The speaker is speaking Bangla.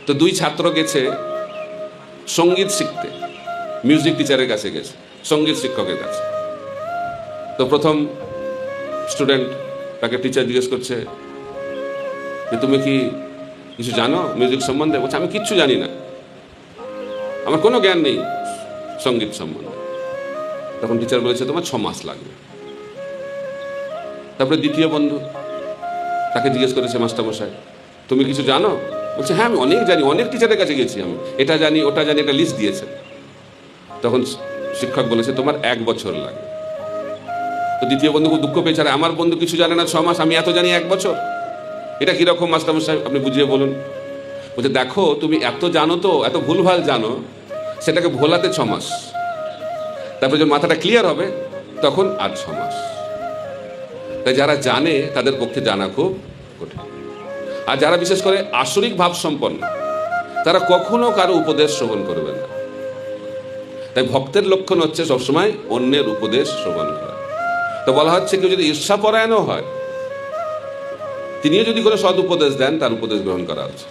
তো দুই ছাত্র গেছে সঙ্গীত শিখতে, মিউজিক টিচারের কাছে গেছে, সঙ্গীত শিক্ষকের কাছে। তো প্রথম স্টুডেন্ট, তাকে টিচার জিজ্ঞেস করছে যে তুমি কি কিছু জানো মিউজিক সম্বন্ধে? বলছে আমি কিচ্ছু জানি না, আমার কোনো জ্ঞান নেই সঙ্গীত সম্বন্ধে। তখন টিচার বলেছে তোমার 6 মাস লাগবে। তারপরে দ্বিতীয় বন্ধু, তাকে জিজ্ঞেস করেছে মাস্টারমশাই তুমি কিছু জানো? বলছে হ্যাঁ আমি অনেক জানি, অনেক টিচারের কাছে গেছি, আমি এটা জানি ওটা জানি, একটা লিস্ট দিয়েছে। তখন শিক্ষক বলেছে তোমার 1 বছর লাগবে। তো দ্বিতীয় বন্ধু খুব দুঃখ পেয়েছে, আমার বন্ধু কিছু জানে না 6 মাস, আমি এত জানি 1 বছর, এটা কিরকম মাস্টারমশাই আপনি বুঝিয়ে বলুন। বলছে দেখো তুমি এত জানো তো, এত ভুলভাল জানো, সেটাকে ভোলাতে 6 মাস, তারপরে যখন মাথাটা ক্লিয়ার হবে তখন আর 6 মাস। তাই যারা জানে তাদের পক্ষে জানা খুব কঠিন। আর যারা বিশেষ করে আসরিক ভাব সম্পন্ন, তারা কখনো কারো উপদেশ শ্রবণ করবে না। তাই ভক্তের লক্ষণ হচ্ছে সবসময় অন্যের উপদেশ শ্রবণ করা। তো বলা হচ্ছে কেউ যদি ঈর্ষাপরায়ণও হয়, তিনিও যদি কোনো সৎ উপদেশ দেন, তার উপদেশ গ্রহণ করা উচিত।